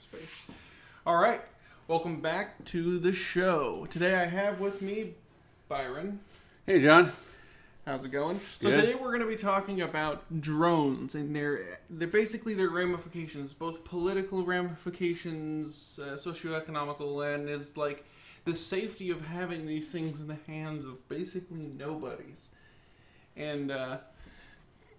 space. All right, welcome back to the show. Today I have with me Byron. Hey, John. How's it going? So Good. today we're going to be talking about drones and their basically their ramifications, both political ramifications, socioeconomical, and is like the safety of having these things in the hands of basically nobodies. And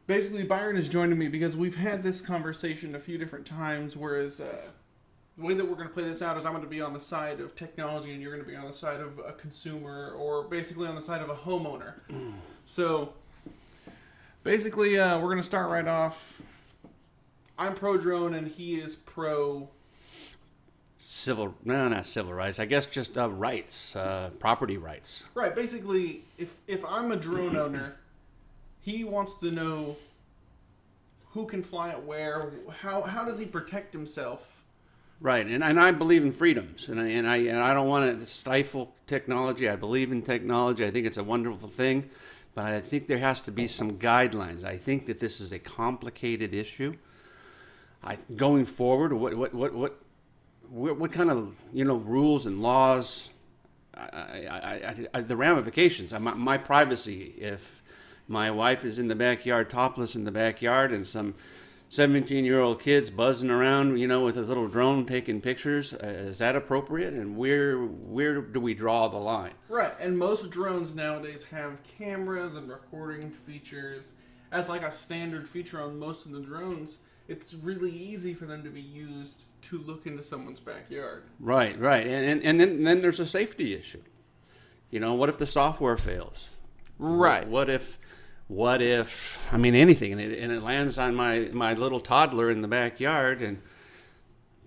basically Byron is joining me because we've had this conversation a few different times, whereas the way that we're going to play this out is I'm going to be on the side of technology and you're going to be on the side of a consumer, or basically on the side of a homeowner. So basically we're going to start right off. I'm pro drone and he is pro Not civil rights. I guess just rights, property rights. Right. Basically, if I'm a drone owner, he wants to know who can fly it where, how does he protect himself? Right, and I believe in freedoms, and I don't want to stifle technology. I believe in technology. I think it's a wonderful thing, but I think there has to be some guidelines. I think that this is a complicated issue. Going forward, what kind of rules and laws? The ramifications. My privacy. If my wife is in the backyard, topless in the backyard, and some 17-year-old kids buzzing around, with a little drone taking pictures, is that appropriate? And where do we draw the line? Right, and most drones nowadays have cameras and recording features as like a standard feature on most of the drones. It's really easy for them to be used to look into someone's backyard. Right, and then there's a safety issue. What if the software fails? Right. What if anything, and it lands on my little toddler in the backyard, and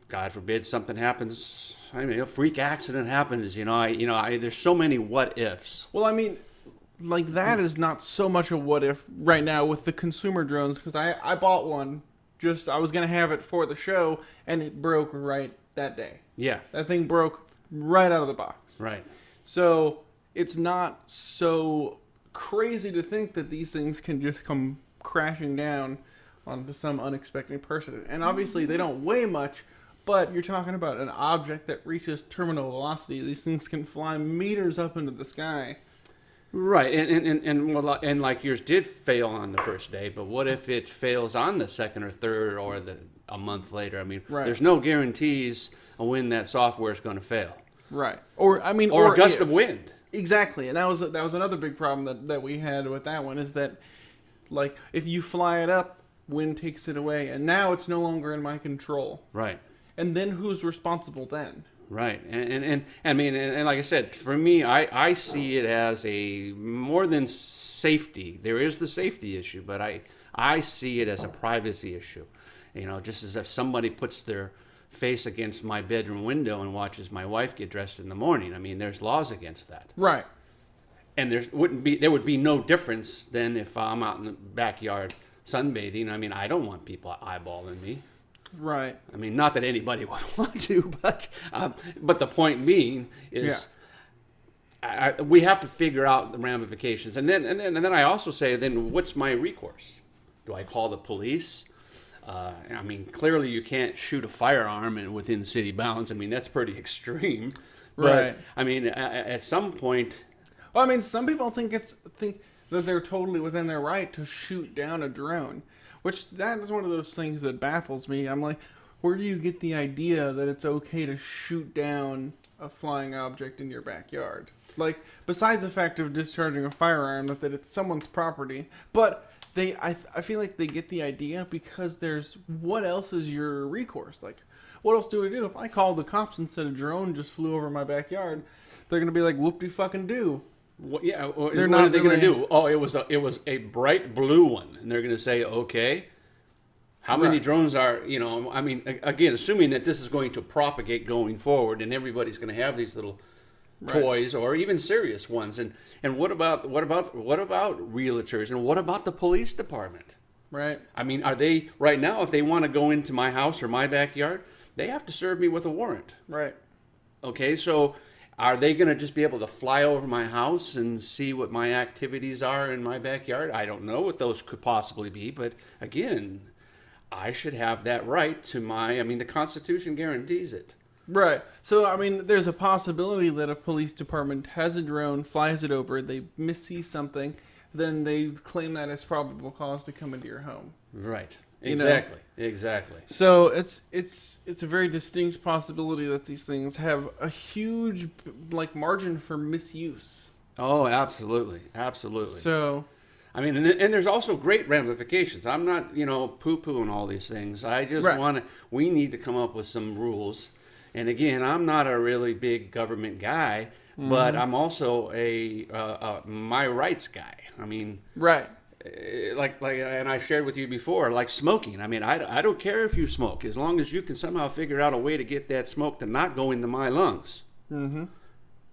God forbid something happens. A freak accident happens. There's so many what ifs. Well, like that is not so much a what if right now with the consumer drones, because I bought one. I was going to have it for the show, and it broke right that day. Yeah. That thing broke right out of the box. Right. So it's not so crazy to think that these things can just come crashing down onto some unexpected person. And obviously they don't weigh much, but you're talking about an object that reaches terminal velocity. These things can fly meters up into the sky. Right, and like yours did fail on the first day, but what if it fails on the second or third or a month later? Right. There's no guarantees of when that software is going to fail. Right. Or a gust of wind. Exactly, and that was another big problem that we had with that one, is that, like, if you fly it up, wind takes it away, and now it's no longer in my control. Right. And then who's responsible then? Right, and like I said, for me, I see it as a more than safety. There is the safety issue, but I see it as a privacy issue. Just as if somebody puts their face against my bedroom window and watches my wife get dressed in the morning. There's laws against that. Right. And there would be no difference than if I'm out in the backyard sunbathing. I don't want people eyeballing me. Right. Not that anybody would want to, but the point being is, we have to figure out the ramifications, and then I also say, then what's my recourse? Do I call the police? Clearly you can't shoot a firearm within city bounds. That's pretty extreme. But, right. At some point. Well, some people think that they're totally within their right to shoot down a drone. Which, that is one of those things that baffles me. I'm like, where do you get the idea that it's okay to shoot down a flying object in your backyard? Like, besides the fact of discharging a firearm, that it's someone's property. But I feel like they get the idea because what else is your recourse? Like, what else do we do? If I called the cops and said a drone just flew over my backyard, they're going to be like, whoop-de-fucking-do. What are they going to do? Oh, it was a bright blue one, and they're going to say, okay, how many drones are, again, assuming that this is going to propagate going forward, and everybody's going to have these little toys or even serious ones, and what about realtors, and what about the police department? Right. Are they right now? If they want to go into my house or my backyard, they have to serve me with a warrant. Right. Okay, so. Are they going to just be able to fly over my house and see what my activities are in my backyard? I don't know what those could possibly be, but again, I should have that right to the Constitution guarantees it. Right. So, I mean, there's a possibility that a police department has a drone, flies it over, they missee something, then they claim that it's probable cause to come into your home. Right. You Exactly. know? Exactly. So it's a very distinct possibility that these things have a huge margin for misuse. Oh, absolutely. Absolutely. So, I mean, and there's also great ramifications. I'm not, poo-pooing all these things. I just Right. we need to come up with some rules. And again, I'm not a really big government guy, but I'm also a my rights guy. I mean, right. and I shared with you before, like smoking. I mean, I don't care if you smoke, as long as you can somehow figure out a way to get that smoke to not go into my lungs. Mm-hmm.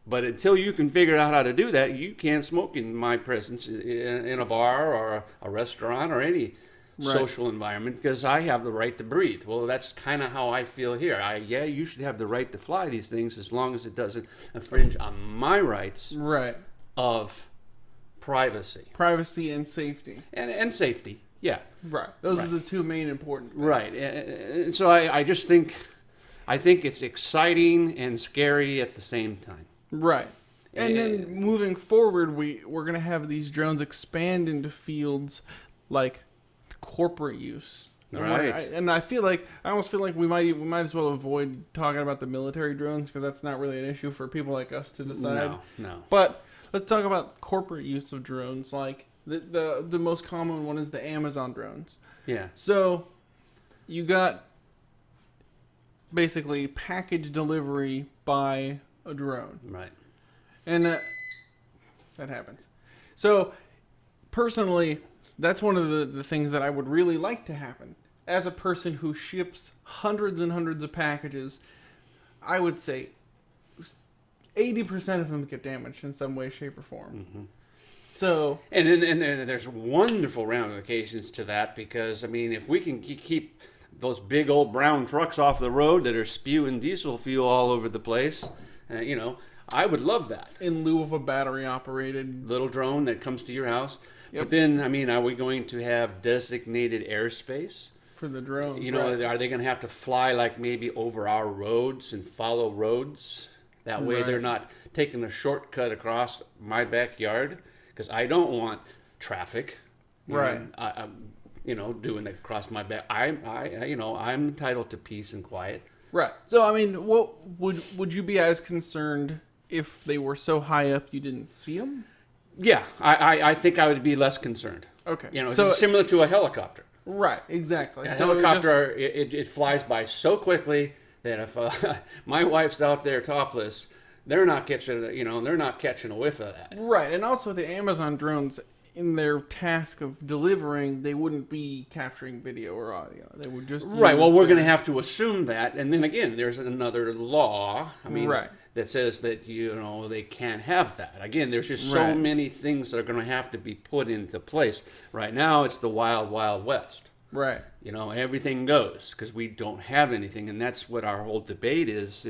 But until you can figure out how to do that, you can't smoke in my presence in a bar or a restaurant or any social environment, because I have the right to breathe. Well, that's kind of how I feel here. You should have the right to fly these things as long as it doesn't infringe on my rights of privacy and safety. And safety. Yeah. Right. Those are the two main important things. Right. And so I just think it's exciting and scary at the same time. Right. And then moving forward, we're going to have these drones expand into fields like corporate use. Right. And I almost feel like we might as well avoid talking about the military drones, because that's not really an issue for people like us to decide. No. But let's talk about corporate use of drones. Like the most common one is the Amazon drones. Yeah. So you got basically package delivery by a drone. Right. And that happens. So personally, that's one of the things that I would really like to happen. As a person who ships hundreds and hundreds of packages, I would say 80% of them get damaged in some way, shape, or form. Mm-hmm. So, and then there's wonderful ramifications to that, because if we can keep those big old brown trucks off the road that are spewing diesel fuel all over the place, I would love that. In lieu of a battery operated little drone that comes to your house. Yep. But then, are we going to have designated airspace for the drone? Are they going to have to fly maybe over our roads and follow roads? That way they're not taking a shortcut across my backyard, because I don't want traffic. Doing that across my back. I'm entitled to peace and quiet. Right. So, what would you be as concerned if they were so high up you didn't see them? Yeah, I think I would be less concerned. Okay. So it's similar to a helicopter. Right, exactly. A helicopter, it flies by so quickly that if my wife's out there topless, they're not catching a whiff of that. Right, and also the Amazon drones, in their task of delivering, they wouldn't be capturing video or audio. They would just well, we're going to have to assume that, and then again, there's another law. That says that they can't have that. Again, there's just so many things that are going to have to be put into place. Right now, it's the wild, wild west. Right. Everything goes, because we don't have anything, and that's what our whole debate is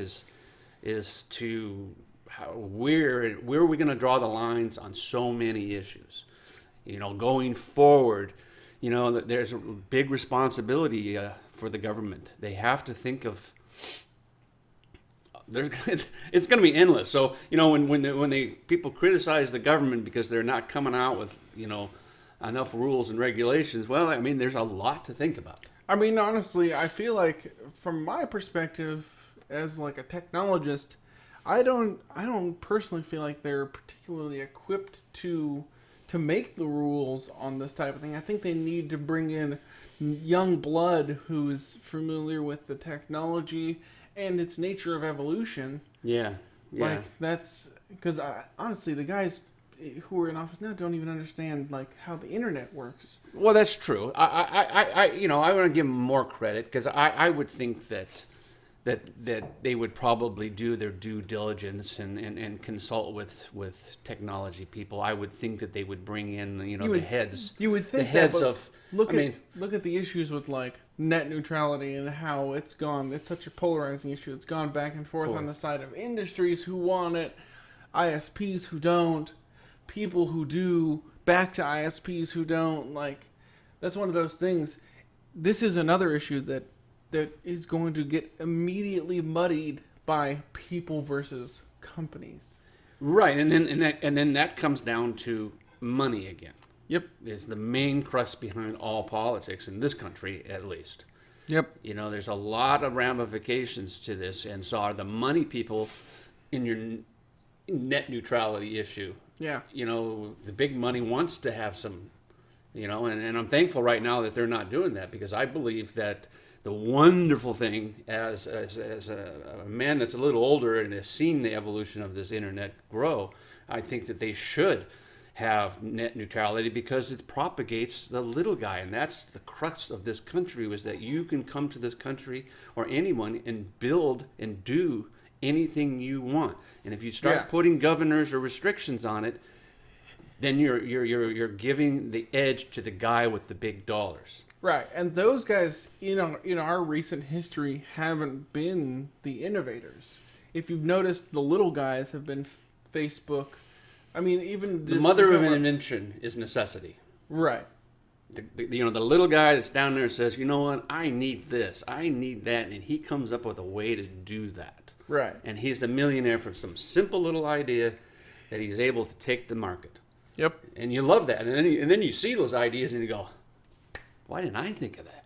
to where are we going to draw the lines on so many issues. Going forward, that there's a big responsibility for the government. They have to think of. It's going to be endless. So when people criticize the government because they're not coming out with enough rules and regulations, well, there's a lot to think about. Honestly, I feel like from my perspective as a technologist, I don't personally feel like they're particularly equipped to make the rules on this type of thing. I think they need to bring in young blood who's familiar with the technology and its nature of evolution. Yeah. That's because honestly, the guys who are in office now don't even understand how the internet works. Well, that's true. I want to give them more credit, because I would think that they would probably do their due diligence and consult with technology people. I would think that they would bring in the heads. You would think the heads that, of. Look at the issues with net neutrality and how it's gone. It's such a polarizing issue. It's gone back and forth on the side of industries who want it, ISPs who don't, people who do, back to ISPs who don't. That's one of those things. this is another issue that is going to get immediately muddied by people versus companies. Right, and then that comes down to money again. Yep. Is the main crust behind all politics in this country, at least. Yep. You know, there's a lot of ramifications to this, and so are the money people in your net neutrality issue. Yeah. You know, the big money wants to have some, you know, and I'm thankful right now that they're not doing that, because I believe that the wonderful thing as a man that's a little older and has seen the evolution of this internet grow, I think that they should have net neutrality, because it propagates the little guy, and that's the crux of this country, was that you can come to this country, or anyone, and build and do anything you want. And if you start putting governors or restrictions on it, then you're giving the edge to the guy with the big dollars. Right, and those guys, in our recent history, haven't been the innovators. If you've noticed, the little guys have been Facebook. I mean, even the mother of an invention is necessity. Right. The little guy that's down there says, you know what, I need this, I need that, and he comes up with a way to do that. Right. And he's the millionaire from some simple little idea that he's able to take to market. Yep. And you love that, and then you see those ideas and you go, why didn't I think of that?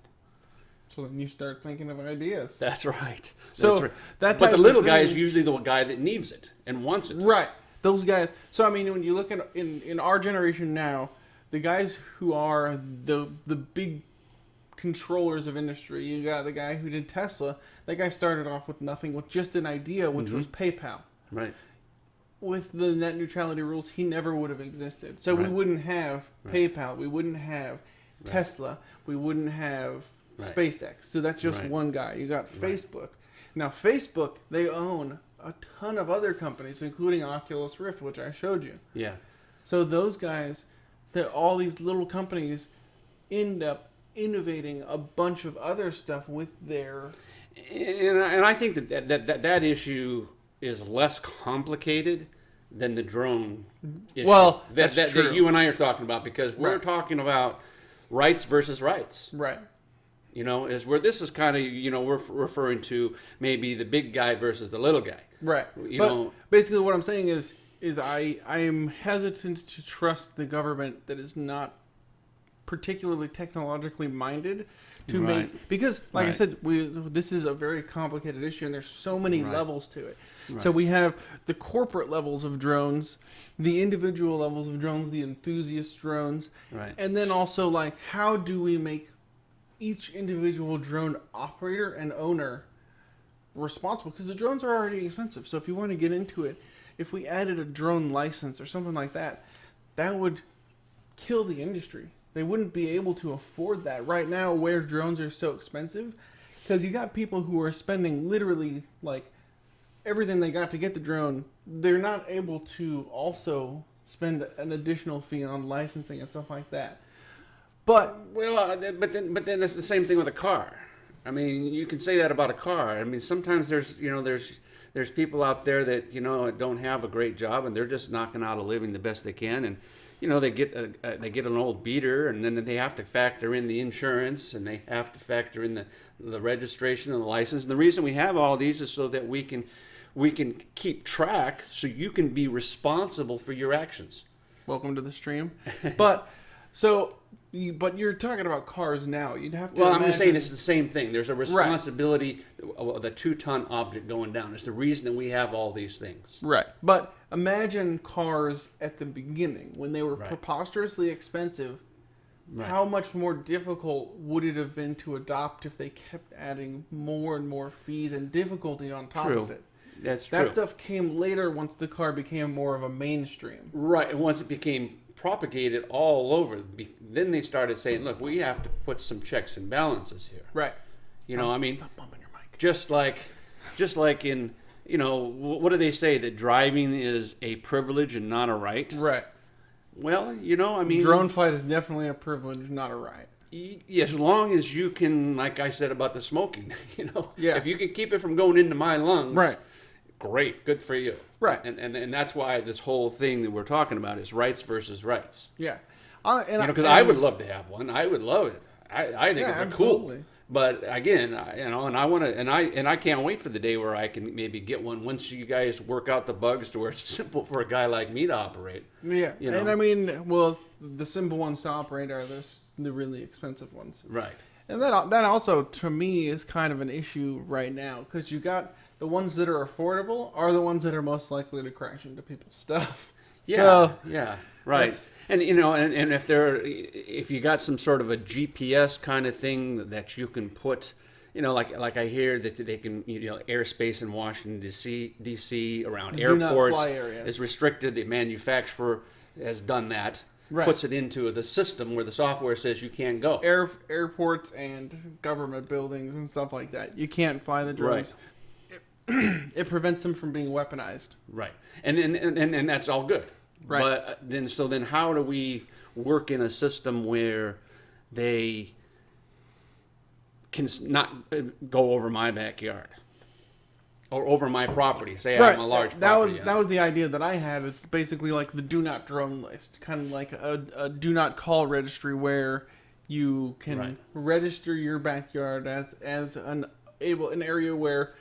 So then you start thinking of ideas. That's right. So that's right. But the little guy is usually the guy that needs it and wants it. Right. Those guys. So I mean, when you look at in our generation now, the guys who are the big controllers of industry, you got the guy who did Tesla. That guy started off with nothing, with just an idea, which was PayPal. Right. With the net neutrality rules, he never would have existed. So we wouldn't have PayPal. We wouldn't have Tesla. We wouldn't have SpaceX. So that's just one guy. You got Facebook. Now, Facebook, they own a ton of other companies, including Oculus Rift, which I showed you. Yeah. So those guys, all these little companies end up innovating a bunch of other stuff with their... And I think that issue is less complicated than the drone issue. Well, that true. you and I are talking about, because we're talking about rights versus rights. Right. You know, is where this is kind of, we're referring to maybe the big guy versus the little guy. Right. Basically what I'm saying is I am hesitant to trust the government that is not particularly technologically minded to make, because like I said, this is a very complicated issue, and there's so many levels to it. So we have the corporate levels of drones, the individual levels of drones, the enthusiast drones, and then also, like, how do we make each individual drone operator and owner responsible? Because the drones are already expensive. So if you want to get into it, if we added a drone license or something like that, that would kill the industry. They wouldn't be able to afford that right now, where drones are so expensive, because you got people who are spending literally like everything they got to get the drone. They're not able to also spend an additional fee on licensing and stuff like that. But then it's the same thing with a car. I mean, you can say that about a car. I mean, sometimes there's people out there that don't have a great job, and they're just knocking out a living the best they can, and they get an old beater, and then they have to factor in the insurance, and they have to factor in the registration and the license. And the reason we have all these is so that we can keep track, so you can be responsible for your actions. Welcome to the stream. But you're talking about cars now. You'd have to. Well, I'm just saying it's the same thing. There's a responsibility of the 2-ton object going down. It's the reason that we have all these things. Right. But imagine cars at the beginning when they were preposterously expensive. Right. How much more difficult would it have been to adopt if they kept adding more and more fees and difficulty on top of it? That's true. That stuff came later once the car became more of a mainstream. Right. And once it became propagated all over, then they started saying, look, we have to put some checks and balances here. Right. I mean, stop bumping your mic. just like in, what do they say, that driving is a privilege and not a right? Right. Well, I mean, drone flight is definitely a privilege, not a right. As long as you can, like I said about the smoking, Yeah. If you can keep it from going into my lungs, right. Great, good for you. Right. And that's why this whole thing that we're talking about is rights versus rights. Yeah. Because I would love to have one. I would love it. I think they're absolutely. cool. But again, and I want to, and I can't wait for the day where I can maybe get one once you guys work out the bugs to where it's simple for a guy like me to operate. Yeah, you know? and I mean, well, the simple ones to operate are the really expensive ones. Right. And that also, to me, is kind of an issue right now, because you got the ones that are affordable are the ones that are most likely to crash into people's stuff. Yeah, So, yeah, right. And and if you got some sort of a GPS kind of thing that you can put, like I hear that they can, airspace in Washington D.C. around Do not airports fly areas. is restricted. The manufacturer has done that. Right. Puts it into the system where the software says you can't go. Airports and government buildings and stuff like that. You can't fly the drones. Right. It prevents them from being weaponized. Right. And that's all good. Right. But then how do we work in a system where they can not go over my backyard or over my property? Say I have a large property. That was the idea that I had. It's basically like the do not drone list, kind of like a do not call registry where you can register your backyard as an area where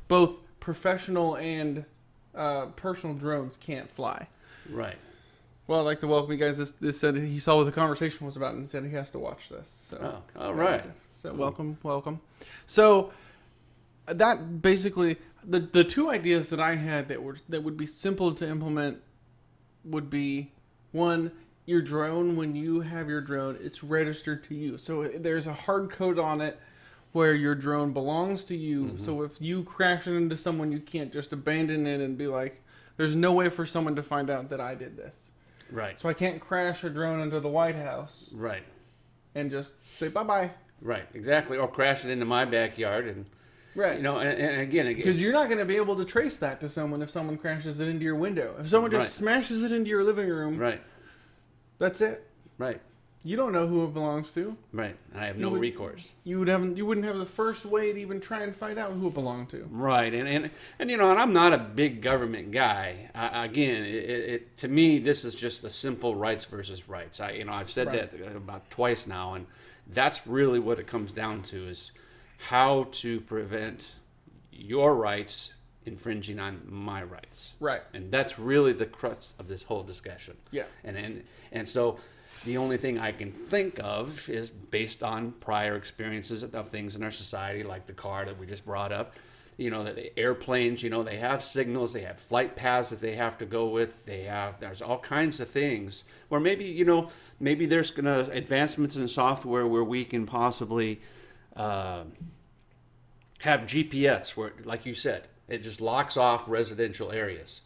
both professional and personal drones can't fly. Right. Well, I'd like to welcome you guys. This said he saw what the conversation was about and said he has to watch this. So, all right. So welcome. So that basically the two ideas that I had that would be simple to implement would be, one, your drone, when you have your drone, it's registered to you. So there's a hard code on it where your drone belongs to you. Mm-hmm. So if you crash it into someone, you can't just abandon it and be like, there's no way for someone to find out that I did this. Right. So I can't crash a drone into the White House. Right. And just say bye-bye. Right, exactly. Or crash it into my backyard and... Right. And again... Because you're not going to be able to trace that to someone if someone crashes it into your window. If someone just smashes it into your living room... Right. That's it. Right. You don't know who it belongs to. Right. And I have no recourse. You wouldn't have the first way to even try and find out who it belonged to. Right. And I'm not a big government guy. Again, to me, this is just the simple rights versus rights. I've said that about twice now, and that's really what it comes down to, is how to prevent your rights infringing on my rights. Right. And that's really the crux of this whole discussion. Yeah. And so the only thing I can think of is based on prior experiences of things in our society, like the car that we just brought up. The airplanes, they have signals, they have flight paths that they have to go with. There's all kinds of things where maybe there's advancements in software where we can possibly have GPS where, like you said, it just locks off residential areas.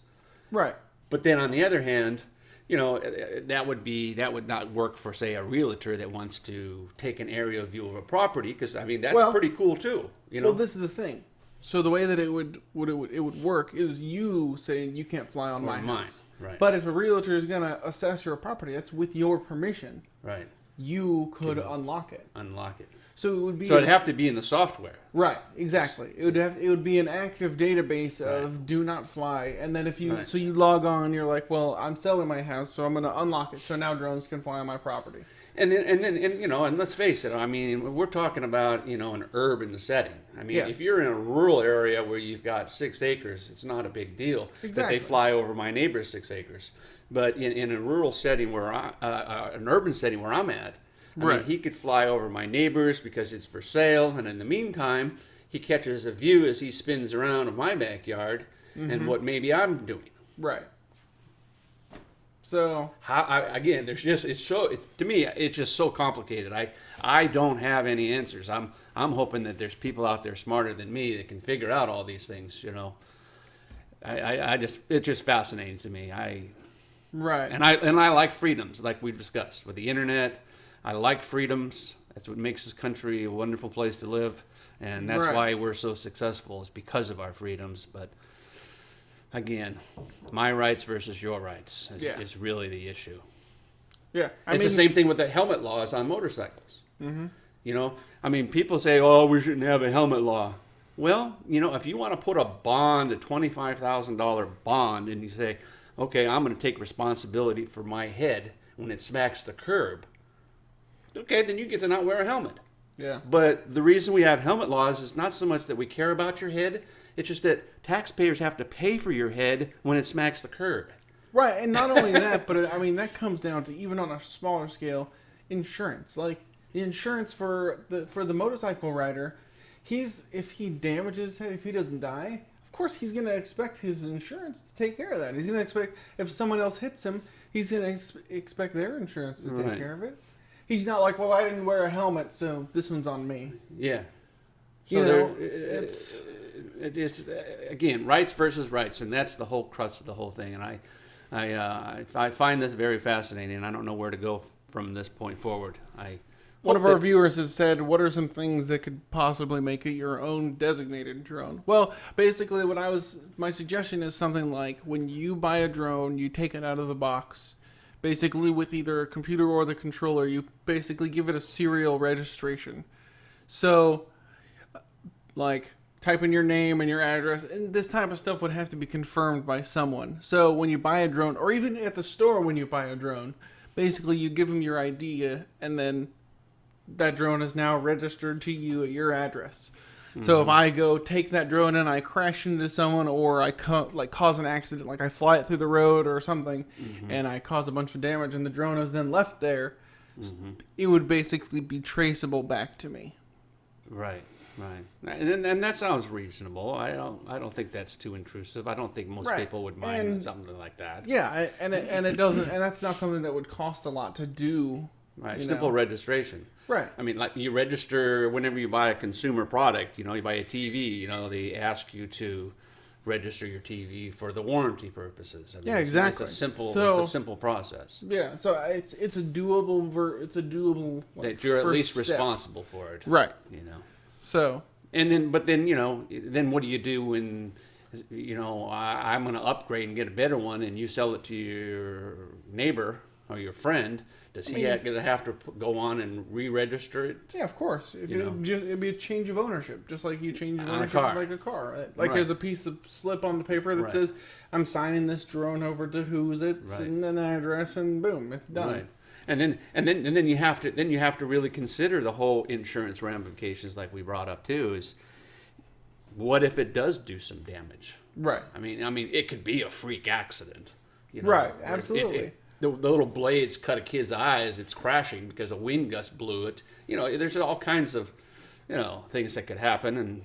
Right. But then on the other hand, that would not work for, say, a realtor that wants to take an aerial view of a property, because that's pretty cool too. Well, this is the thing. So the way that it would work is you saying you can't fly on my house. Right. But if a realtor is going to assess your property, that's with your permission. Right. You could unlock it. Unlock it. So it would be. So it'd have to be in the software. Right. Exactly. It would be an active database of do not fly, and then if you so you log on, you're like, well, I'm selling my house, so I'm going to unlock it, so now drones can fly on my property. And let's face it. We're talking about an urban setting. If you're in a rural area where you've got 6 acres, it's not a big deal that they fly over my neighbor's 6 acres. But in a rural setting an urban setting where I'm at, he could fly over my neighbor's because it's for sale, and in the meantime, he catches a view as he spins around of my backyard and what maybe I'm doing. Right. So to me, it's just so complicated. I don't have any answers. I'm hoping that there's people out there smarter than me that can figure out all these things. It's just fascinating to me. Right. And I like freedoms, like we've discussed with the internet. I like freedoms. That's what makes this country a wonderful place to live, and that's why we're so successful, is because of our freedoms. But again, my rights versus your rights is really the issue. Yeah, it's the same thing with the helmet laws on motorcycles. Mm-hmm. People say, "Oh, we shouldn't have a helmet law." Well, if you want to put a bond, a $25,000 bond, and you say, "Okay, I'm going to take responsibility for my head when it smacks the curb," Okay, then you get to not wear a helmet. Yeah. But the reason we have helmet laws is not so much that we care about your head. It's just that taxpayers have to pay for your head when it smacks the curb. Right, and not only that, but I mean that comes down to, even on a smaller scale, insurance. Like the insurance for the motorcycle rider, if he damages, if he doesn't die, of course he's going to expect his insurance to take care of that. He's going to expect, if someone else hits him, he's going to expect their insurance to take care of it. He's not like, well, I didn't wear a helmet, so this one's on me. Yeah. So it's again, rights versus rights, and that's the whole crux of the whole thing. And I find this very fascinating, and I don't know where to go from this point forward. One of our viewers has said, what are some things that could possibly make it your own designated drone? Well, basically my suggestion is something like, when you buy a drone, you take it out of the box, basically with either a computer or the controller, you basically give it a serial registration. So, like, type in your name and your address, and this type of stuff would have to be confirmed by someone. So when you buy a drone, or even at the store when you buy a drone, basically you give them your ID, and then that drone is now registered to you at your address. Mm-hmm. So if I go take that drone and I crash into someone, or I cause an accident, like I fly it through the road or something, and I cause a bunch of damage, and the drone is then left there, it would basically be traceable back to me. Right. And that sounds reasonable. I don't think that's too intrusive. I don't think most people would mind something like that. Yeah, and it doesn't, and that's not something that would cost a lot to do. Right, simple registration. Right. I mean, like, you register whenever you buy a consumer product. You buy a TV. They ask you to register your TV for the warranty purposes. I mean, exactly. It's a simple process. Yeah, so it's a doable. That you're at least responsible for it. Right. So. And then what do you do when, I'm going to upgrade and get a better one, and you sell it to your neighbor or your friend? Does he going to have to go on and re-register it? Yeah, of course. It'd be a change of ownership, just like you change of ownership like a car. Like there's a piece of slip on the paper that says, "I'm signing this drone over to who's it's and an address," and boom, it's done. Right. And then you have to really consider the whole insurance ramifications, like we brought up too. Is what if it does do some damage? Right. I mean, it could be a freak accident. Right. Absolutely. The little blades cut a kid's eyes. It's crashing because a wind gust blew it. There's all kinds of, things that could happen. And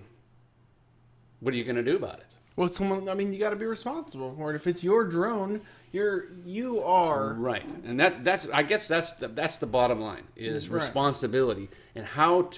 what are you going to do about it? Well, you got to be responsible for it. If it's your drone, you are right. And that's I guess that's the bottom line is responsibility. And how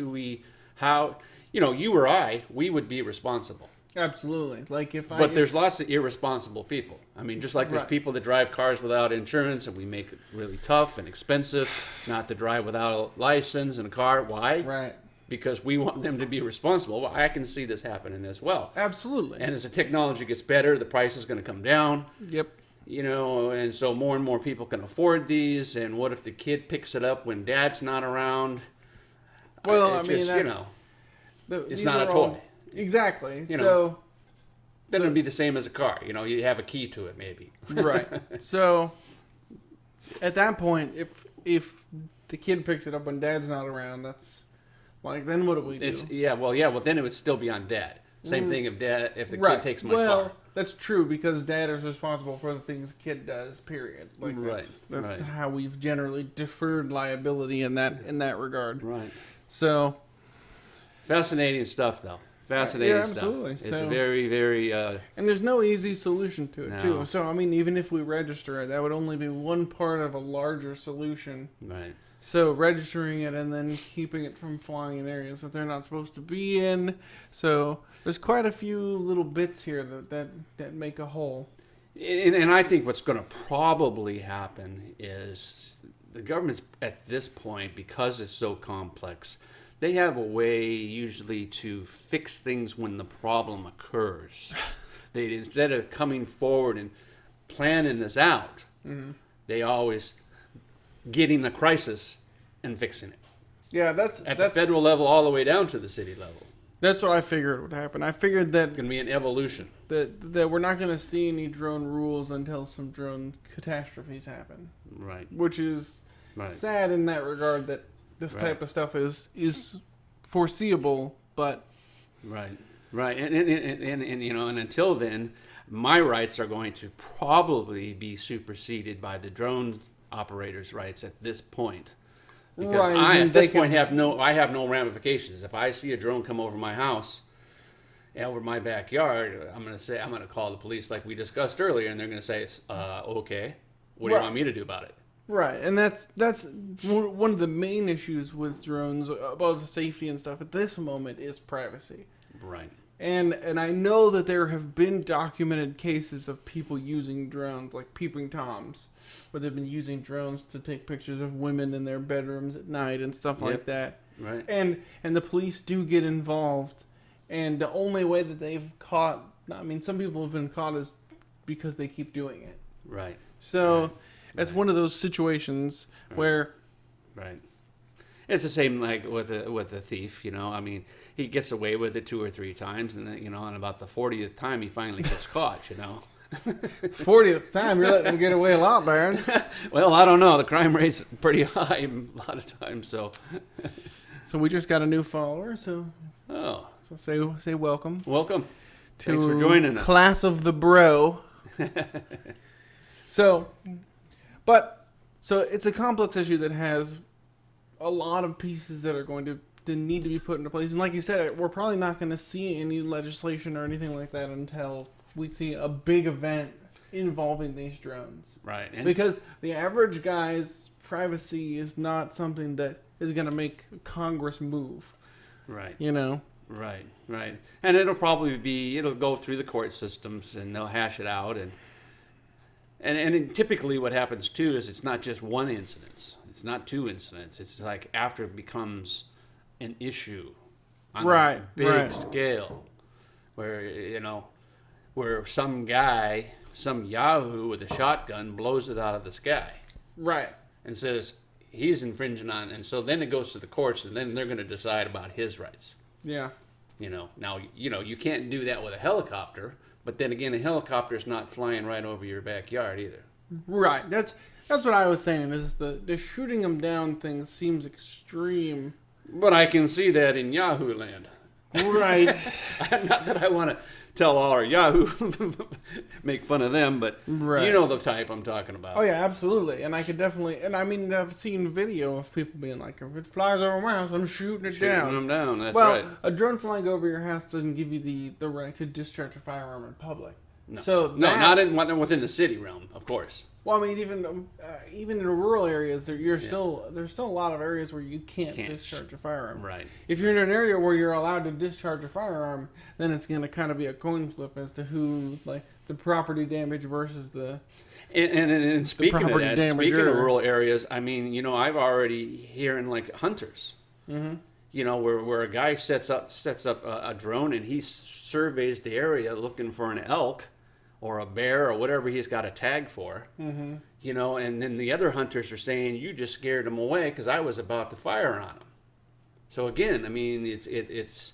you or I, we would be responsible. Absolutely. But there's lots of irresponsible people. I mean, just like there's people that drive cars without insurance, and we make it really tough and expensive not to drive without a license in a car. Why? Right. Because we want them to be responsible. Well, I can see this happening as well. Absolutely. And as the technology gets better, the price is going to come down. Yep. And so more and more people can afford these. And what if the kid picks it up when dad's not around? Well, it's not a toy. Exactly. Then it'll be the same as a car. You have a key to it, maybe. Right. So at that point, if the kid picks it up when dad's not around, that's like, then what do we do? Well, then it would still be on dad. Same thing if the kid takes my car. Well, that's true, because dad is responsible for the things the kid does, period. That's how we've generally deferred liability in that regard. Right. So fascinating stuff, though. Fascinating stuff. Absolutely. It's a very, very... and there's no easy solution to it, too. So, even if we register it, that would only be one part of a larger solution. Right. So, registering it and then keeping it from flying in areas that they're not supposed to be in. So, there's quite a few little bits here that make a whole. And I think what's going to probably happen is the government's, at this point, because it's so complex... They have a way usually to fix things when the problem occurs. Instead of coming forward and planning this out, they always getting a crisis and fixing it. Yeah, that's the federal level all the way down to the city level. That's what I figured would happen. I figured that it's going to be an evolution. That we're not going to see any drone rules until some drone catastrophes happen. Right. Which is sad in that regard, that this Right. type of stuff is foreseeable, but Right, right, and you know, and until then, my rights are going to probably be superseded by the drone operators' rights at this point, because Right, I and at this they point can- I have no ramifications. If I see a drone come over my house, over my backyard, I'm going to call the police like we discussed earlier, and they're going to say, okay, what do you Right. want me to do about it? right, and that's one of the main issues with drones above safety and stuff at this moment is privacy. Right. And I know that there have been documented cases of people using drones, like peeping toms, where they've been using drones to take pictures of women in their bedrooms at night and stuff like Yep. that. Right. And the police do get involved, and the only way that they've caught, I mean, some people have been caught is because they keep doing it. Right. So Right. it's Right. one of those situations where, Right. It's the same like with a thief, you know. I mean, he gets away with it 2 or 3 times, and then, you know, on about the 40th time, he finally gets caught. You know. 40th time, you're letting them get away a lot, Byron. Well, I don't know. The crime rate's pretty high a lot of times. So, So we just got a new follower, so oh, say welcome welcome. to Thanks for joining us. Class of the Bro. So it's a complex issue that has a lot of pieces that are going to need to be put into place. And like you said, we're probably not going to see any legislation or anything like that until we see a big event involving these drones. Right. And Because the average guy's privacy is not something that is going to make Congress move, right. you know? Right. Right. And it'll go through the court systems, and they'll hash it out, and typically what happens too is it's not just one incident. It's not 2 incidents. It's like after it becomes an issue on Right, a big right. scale, where, you know, where some guy, some yahoo with a shotgun blows it out of the sky Right. and says he's infringing on, and so then it goes to the courts, and then they're going to decide about his rights. Yeah. You know, now, you know, you can't do that with a helicopter, but then again, a helicopter's not flying right over your backyard either. Right. That's what I was saying. Is the shooting them down thing seems extreme. But I can see that in Yahoo land. Right. Not that I want to tell all our Yahoo, make fun of them, but Right. you know the type I'm talking about. Oh yeah, absolutely. And I could definitely. And I mean, I've seen video of people being like, "If it flies over my house, I'm shooting it Shooting down." them down, that's well, right. a drone flying over your house doesn't give you the right to discharge a firearm in public. No, So no, that, not within the city realm, of course. Well, I mean, even in rural areas, there's still a lot of areas where you can't discharge a firearm. Right. If you're in an area where you're allowed to discharge a firearm, then it's going to kind of be a coin flip as to who, like, the property damage versus the. And speaking of property that, damage speaking of or- rural areas, I mean, you know, I've already hearing like hunters. Mm-hmm. You know, where a guy sets up a drone and he surveys the area looking for an elk or a bear or whatever he's got a tag for. Mm-hmm. You know, and then the other hunters are saying, "You just scared him away because I was about to fire on him." So again, I mean, it's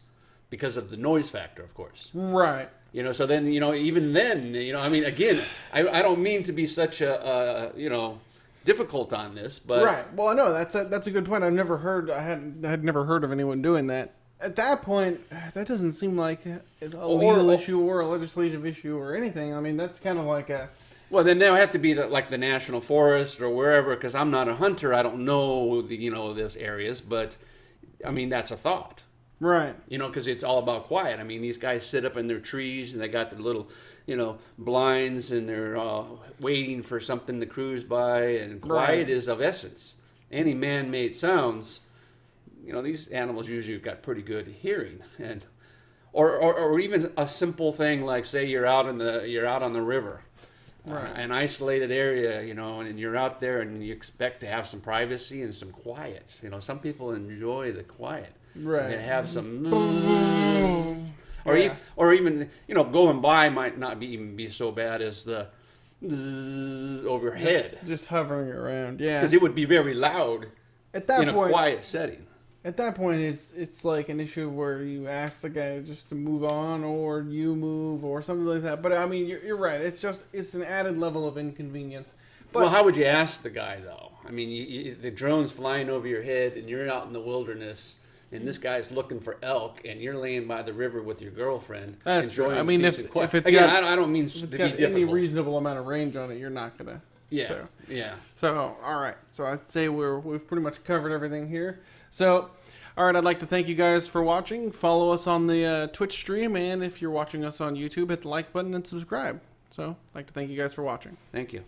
because of the noise factor, of course. Right. You know, so then, you know, even then, you know, I mean, again, I don't mean to be such a you know, difficult on this, but Right. Well, no, that's a good point. I had never heard of anyone doing that. At that point, that doesn't seem like a legal issue or a legislative issue or anything. I mean, that's kind of like a. well, then they'll have to be like the national forest or wherever, because I'm not a hunter. I don't know those areas, but I mean, that's a thought. Right. You know, because it's all about quiet. I mean, these guys sit up in their trees and they got the little, you know, blinds, and they're waiting for something to cruise by. And quiet Right. is of essence. Any man-made sounds, you know, these animals usually have got pretty good hearing, and or even a simple thing like, say, you're out on the river, Right. an isolated area, you know, and you're out there and you expect to have some privacy and some quiet. You know, some people enjoy the quiet. Right. They have some, Yeah. or even, you know, going by might not even be so bad as the zzz overhead, Just hovering around. Yeah. because it would be very loud At that in a point, quiet setting. At that point, it's like an issue where you ask the guy just to move on, or you move, or something like that. But I mean, you're right. It's an added level of inconvenience. Well, how would you ask the guy though? I mean, the drone's flying over your head, and you're out in the wilderness, and this guy's looking for elk, and you're laying by the river with your girlfriend. That's true. enjoying I mean, peace and if quiet. it's Again, got, I don't mean if to it's be got any difficult. reasonable amount of range on it, you're not gonna. Yeah, So. yeah. So, all right. So I'd say we've pretty much covered everything here. So, all right. I'd like to thank you guys for watching. Follow us on the Twitch stream, and if you're watching us on YouTube, hit the like button and subscribe. So, I'd like to thank you guys for watching. Thank you.